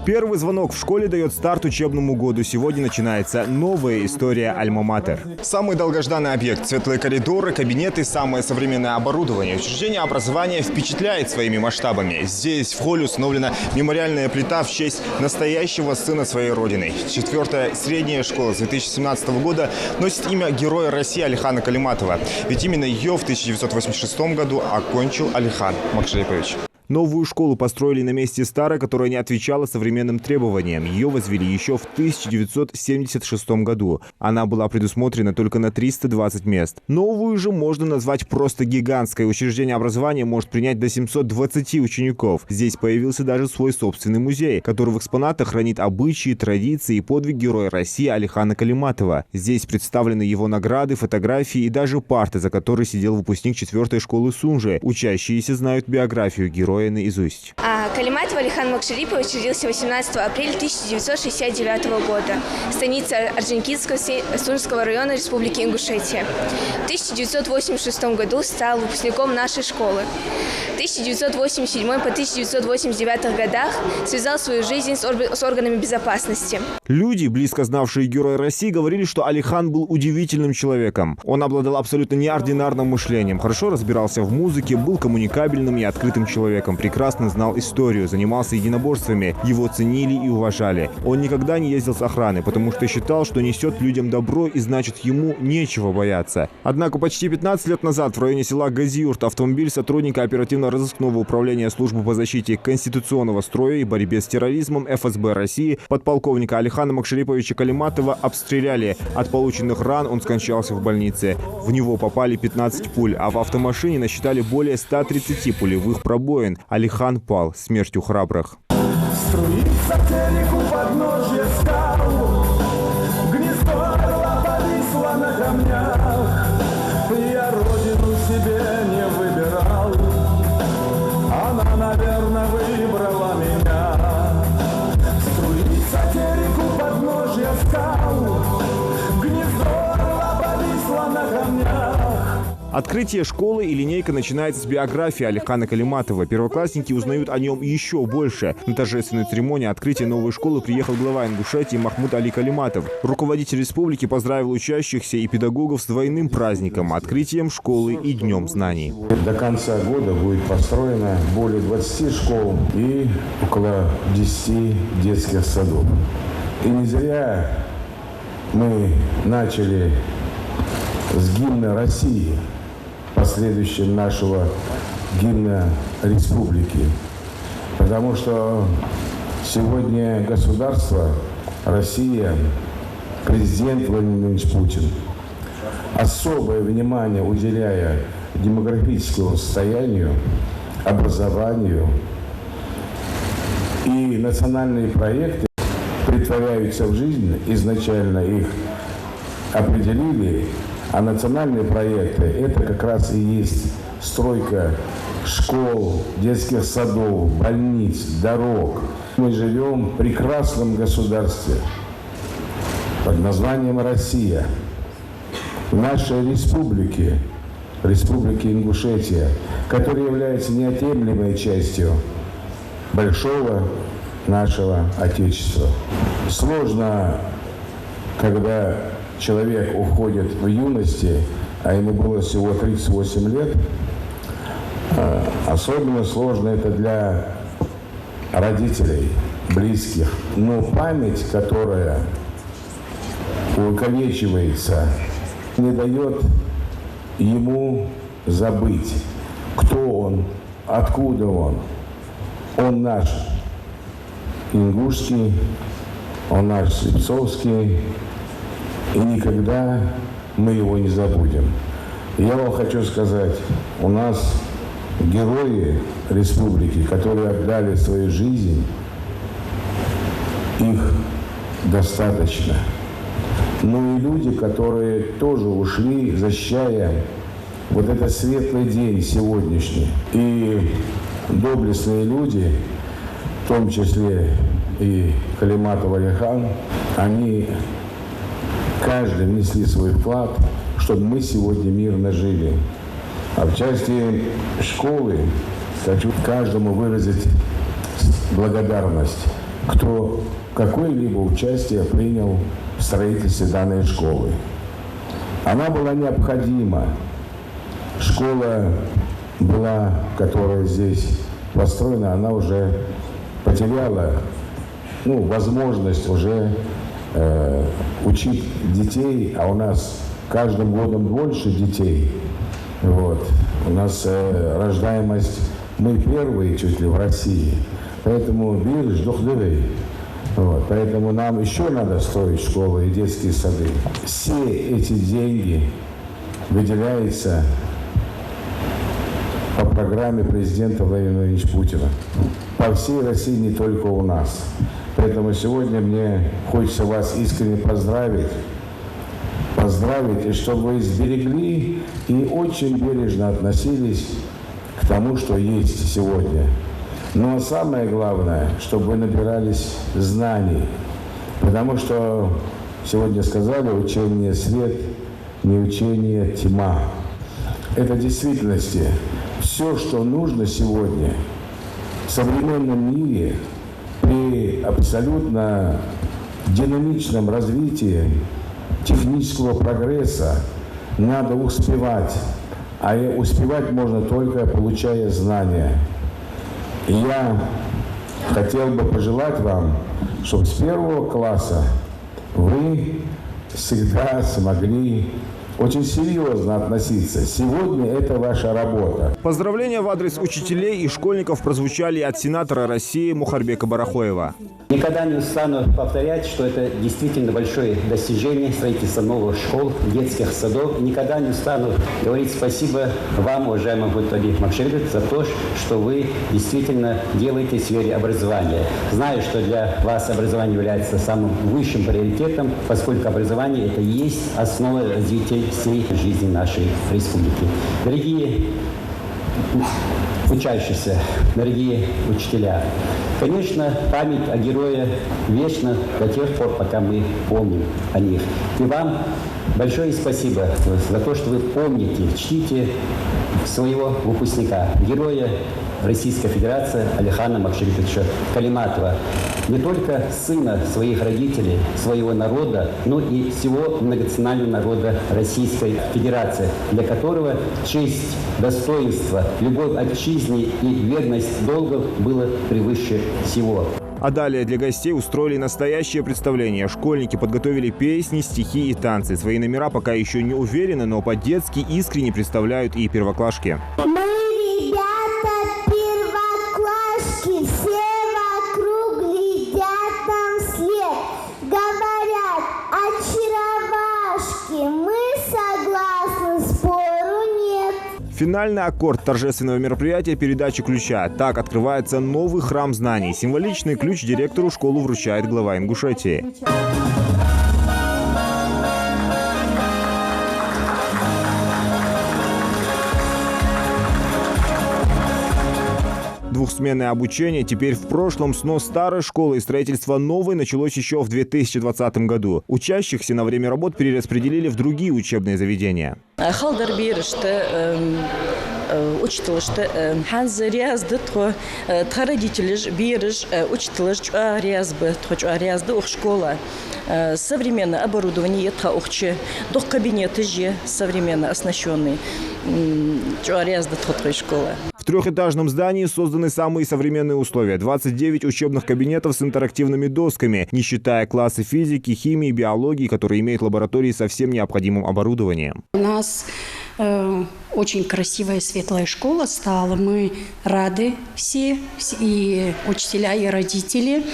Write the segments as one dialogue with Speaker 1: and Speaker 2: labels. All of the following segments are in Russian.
Speaker 1: Первый звонок в школе дает старт учебному году. Сегодня начинается новая история Альма-Матер. Самый долгожданный объект, светлые коридоры, кабинеты, самое современное оборудование. Учреждение образования впечатляет своими масштабами. Здесь в холле установлена мемориальная плита в честь настоящего сына своей родины. 4-я средняя школа с 2017 года носит имя Героя России Алихана Калиматова. Ведь именно ее в 1986 году окончил Алихан Макшарипович. Новую школу построили на месте старой, которая не отвечала современным требованиям. Ее возвели еще в 1976 году. Она была предусмотрена только на 320 мест. Новую же можно назвать просто гигантской. Учреждение образования может принять до 720 учеников. Здесь появился даже свой собственный музей, который в экспонатах хранит обычаи, традиции и подвиг Героя России Алихана Калиматова. Здесь представлены его награды, фотографии и даже парты, за которой сидел выпускник 4-й школы Сунжи. Учащиеся знают биографию героя наизусть.
Speaker 2: Калиматов Алихан Макшарипович родился 18 апреля 1969 года. Станица Орджоникидского Сунжского района Республики Ингушетия. В 1986 году стал выпускником нашей школы. В 1987 по 1989 годах связал свою жизнь с органами безопасности.
Speaker 1: Люди, близко знавшие Героя России, говорили, что Алихан был удивительным человеком. Он обладал абсолютно неординарным мышлением, хорошо разбирался в музыке, был коммуникабельным и открытым человеком, прекрасно знал историю, занимался единоборствами, его ценили и уважали. Он никогда не ездил с охраной, потому что считал, что несет людям добро и значит ему нечего бояться. Однако почти 15 лет назад в районе села Газиюрт автомобиль сотрудника оперативно-розыскного управления службы по защите конституционного строя и борьбе с терроризмом ФСБ России подполковника Алихана Макшариповича Калиматова обстреляли. От полученных ран он скончался в больнице. В него попали 15 пуль, а в автомашине насчитали более 130 пулевых пробоин. Алихан пал смертью храбрых.
Speaker 3: Струится к берегу подножья скал, гнездо орла повисло на камнях. Я родину себе не выбирал, она, наверное, выбрала меня. Струится к берегу подножья скал, гнездо орла повисло на камнях.
Speaker 1: Открытие школы и линейка начинается с биографии Алихана Калиматова. Первоклассники узнают о нем еще больше. На торжественную церемонию открытия новой школы приехал глава Ингушетии Махмуд Али Калиматов. Руководитель республики поздравил учащихся и педагогов с двойным праздником – открытием школы и Днем знаний.
Speaker 4: До конца года будет построено более 20 школ и около 10 детских садов. И не зря мы начали с гимна России, последующим нашего гимна республики. Потому что сегодня государство, Россия, президент Владимир Владимирович Путин, особое внимание уделяя демографическому состоянию, образованию, и национальные проекты претворяются в жизнь, изначально их определили. А национальные проекты – это как раз и есть стройка школ, детских садов, больниц, дорог. Мы живем в прекрасном государстве под названием Россия. В нашей республике, Республике Ингушетия, которая является неотъемлемой частью большого нашего Отечества. Сложно, когда человек уходит в юности, а ему было всего 38 лет, особенно сложно это для родителей, близких. Но память, которая увековечивается, не дает ему забыть, кто он, откуда он. Он наш ингушский, он наш слепцовский, и никогда мы его не забудем. Я вам хочу сказать, у нас герои республики, которые отдали свою жизнь, их достаточно. Но и люди, которые тоже ушли, защищая вот этот светлый день сегодняшний. И доблестные люди, в том числе и Калиматов Алихан, они каждый внесли свой вклад, чтобы мы сегодня мирно жили. А в части школы хочу каждому выразить благодарность кто какое-либо участие принял в строительстве данной школы. Она была необходима. Школа была, которая здесь построена, она уже потеряла возможность уже учить детей, а у нас каждым годом больше детей. Вот. У нас рождаемость, мы первые чуть ли в России, поэтому поэтому нам еще надо строить школы и детские сады. Все эти деньги выделяются по программе президента Владимира Владимировича Путина. По всей России, не только у нас. Поэтому сегодня мне хочется вас искренне поздравить, и чтобы вы сберегли и очень бережно относились к тому, что есть сегодня. Но самое главное, чтобы вы набирались знаний, потому что сегодня сказали, учение свет, не учение тьма. Это в действительности все, что нужно сегодня в современном мире при абсолютно динамичном развитии технического прогресса надо успевать. А успевать можно только получая знания. И я хотел бы пожелать вам, чтобы с 1 класса вы всегда смогли очень серьезно относиться. Сегодня это ваша работа.
Speaker 1: Поздравления в адрес учителей и школьников прозвучали от сенатора России Мухарбека Барахоева.
Speaker 5: Никогда не устану повторять, что это действительно большое достижение строительства новых школ, детских садов. Никогда не устану говорить спасибо вам, уважаемый Гутали Макшербек, за то, что вы действительно делаете в сфере образования. Знаю, что для вас образование является самым высшим приоритетом, поскольку образование – это и есть основа развития всей жизни нашей республики. Дорогие учащиеся, дорогие учителя, конечно, память о герое вечна до тех пор, пока мы помним о них. И вам большое спасибо за то, что вы помните, чтите своего выпускника, героя Российской Федерации Алихана Макшербековича Калиматова. Не только сына своих родителей, своего народа, но и всего многонационального народа Российской Федерации, для которого честь, достоинство, любовь к отчизне и верность долгу было превыше всего.
Speaker 1: А далее для гостей устроили настоящее представление. Школьники подготовили песни, стихи и танцы. Свои номера пока еще не уверены, но по-детски искренне представляют и первоклашки.
Speaker 6: Все вокруг глядят нам вслед, говорят, очаровашки, мы согласны, спору нет.
Speaker 1: Финальный аккорд торжественного мероприятия – передача ключа. Так открывается новый храм знаний. Символичный ключ директору школы вручает глава Ингушетии. Двухсменное обучение теперь в прошлом. Снос старой школы и строительство новой началось еще в 2020 году. Учащихся на время работ перераспределили в другие учебные заведения.
Speaker 7: Учителышты ханзы рязды тхо тхарадителиш бириш учителыш рязбы тхо рязды ух школа современное оборудование тха ухче дух кабинеты же современно оснащенный рязды тхо школа.
Speaker 1: В трехэтажном здании созданы самые современные условия. 29 учебных кабинетов с интерактивными досками, не считая классы физики, химии, биологии, которые имеют лаборатории со всем необходимым оборудованием.
Speaker 8: У нас очень красивая, светлая школа стала. Мы рады все, и учителя, и родители.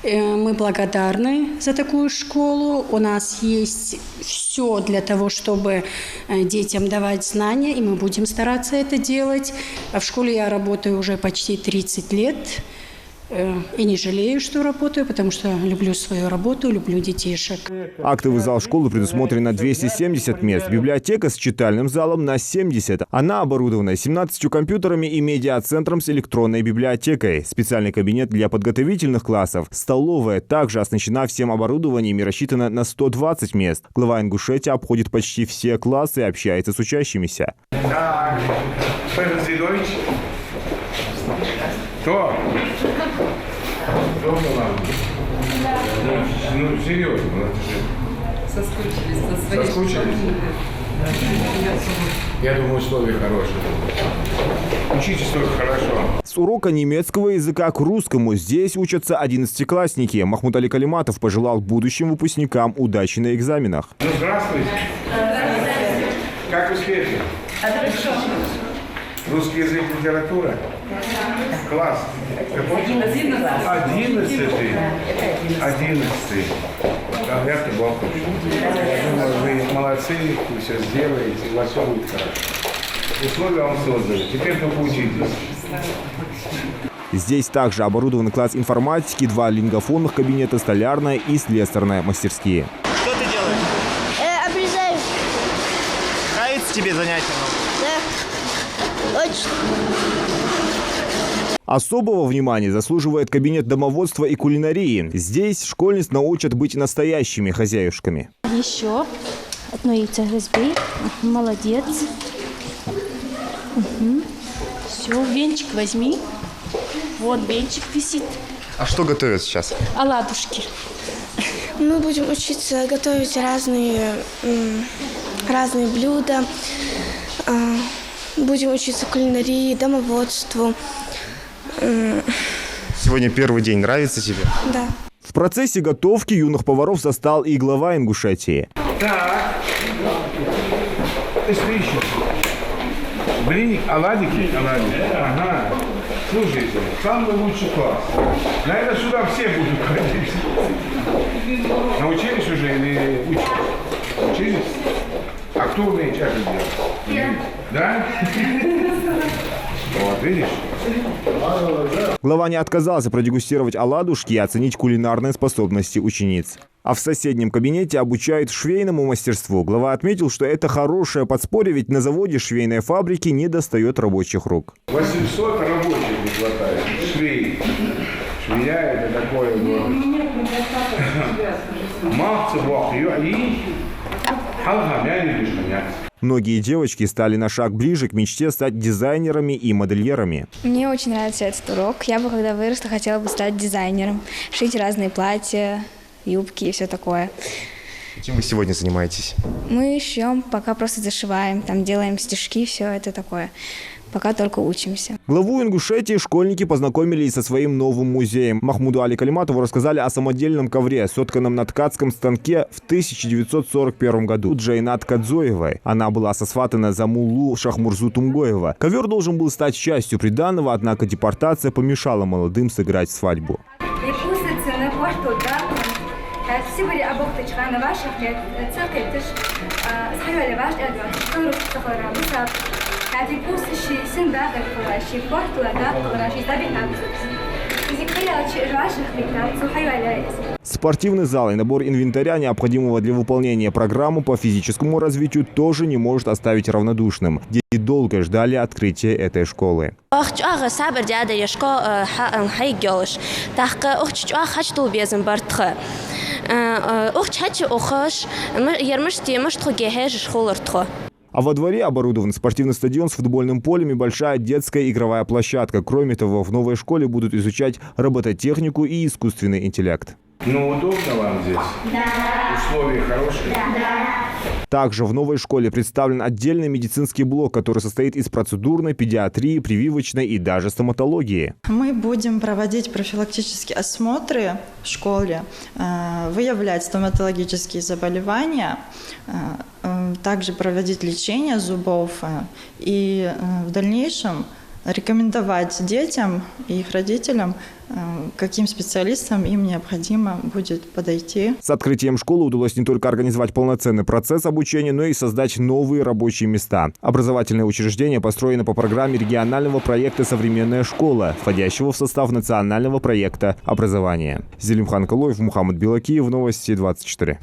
Speaker 8: Мы благодарны за такую школу. У нас есть все для того, чтобы детям давать знания, и мы будем стараться это делать. А в школе я работаю уже почти 30 лет. И не жалею, что работаю, потому что люблю свою работу, люблю детишек.
Speaker 1: Актовый зал школы предусмотрен на 270 мест. Библиотека с читальным залом на 70. Она оборудована 17 компьютерами и медиацентром с электронной библиотекой. Специальный кабинет для подготовительных классов. Столовая также оснащена всем оборудованием и рассчитана на 120 мест. Глава Ингушетии обходит почти все классы и общается с учащимися.
Speaker 9: Так, Федор Зидович. Кто?
Speaker 4: Удобно вам? Да. Ну, серьезно. Соскучились? Я думаю, условия хорошие. Учитесь только хорошо.
Speaker 1: С урока немецкого языка к русскому здесь учатся 11-классники. Махмуд Али Калиматов пожелал будущим выпускникам удачи на экзаменах.
Speaker 4: Ну, здравствуйте. Как успехи?
Speaker 9: Хорошо.
Speaker 4: Русский язык, литература? Класс. 11-й. 11-й. Конверты Бог. Я думаю, вы молодцы, вы все сделаете, у вас все будет хорошо. Условия вам создали. Теперь только учитесь.
Speaker 1: Здесь также оборудован класс информатики, 2 лингофонных кабинета, столярная и слесарная мастерские.
Speaker 10: Что ты делаешь?
Speaker 6: Обрезаю.
Speaker 10: Нравится тебе занятие?
Speaker 6: Да. Очень.
Speaker 1: Особого внимания заслуживает кабинет домоводства и кулинарии. Здесь школьниц научат быть настоящими хозяюшками.
Speaker 11: Еще одно яйцо разбей. Молодец. Все, венчик возьми. Вот венчик висит.
Speaker 1: А что готовят сейчас?
Speaker 11: Оладушки.
Speaker 2: Мы будем учиться готовить разные блюда. Будем учиться кулинарии, домоводству.
Speaker 1: Сегодня первый день. Нравится тебе?
Speaker 2: Да.
Speaker 1: В процессе готовки юных поваров застал и глава Ингушетии.
Speaker 4: Так. Что еще? Блин, оладики? Оладики. Ага. Слушайте, самый лучший класс. Наверное, сюда все будут ходить. Научились уже или учитесь? Учились? А кто умеет это делать? Я. Да? Вот, видишь?
Speaker 1: Глава не отказался продегустировать оладушки и оценить кулинарные способности учениц. А в соседнем кабинете обучают швейному мастерству. Глава отметил, что это хорошее подспорье, ведь на заводе швейной фабрики не достает рабочих рук.
Speaker 4: 800 рабочих не хватает. Швей. Швея это такое было. Мамцы бог ее и Многие девочки стали на шаг ближе к мечте стать дизайнерами и модельерами.
Speaker 2: Мне очень нравится этот урок. Я бы, когда выросла, хотела бы стать дизайнером. Шить разные платья, юбки и все такое.
Speaker 1: Чем вы сегодня занимаетесь?
Speaker 2: Мы шьем, пока просто зашиваем, там делаем стежки, все это такое. Пока только учимся.
Speaker 1: Главу Ингушетии школьники познакомили и со своим новым музеем. Махмуду Али Калиматову рассказали о самодельном ковре, сотканном на ткацком станке в 1941 году Джайнат Кадзоевой. Она была сосватана за муллу Шахмурзу Тумгоева. Ковер должен был стать частью приданого, однако депортация помешала молодым сыграть свадьбу. Спортивный зал и набор инвентаря, необходимого для выполнения программы по физическому развитию, тоже не может оставить равнодушным. Дети долго ждали открытия этой школы. А во дворе оборудован спортивный стадион с футбольным полем и большая детская игровая площадка. Кроме того, в новой школе будут изучать робототехнику и искусственный интеллект.
Speaker 4: Ну, удобно вам здесь? Да. Условия хорошие?
Speaker 6: Да.
Speaker 1: Также в новой школе представлен отдельный медицинский блок, который состоит из процедурной, педиатрии, прививочной и даже стоматологии.
Speaker 12: Мы будем проводить профилактические осмотры в школе, выявлять стоматологические заболевания, также проводить лечение зубов и в дальнейшем рекомендовать детям и их родителям, каким специалистам им необходимо будет подойти.
Speaker 1: С открытием школы удалось не только организовать полноценный процесс обучения, но и создать новые рабочие места. Образовательное учреждение построено по программе регионального проекта «Современная школа», входящего в состав национального проекта образования. Зелимхан Калоев, Мухаммад Белакиев, Новости 24.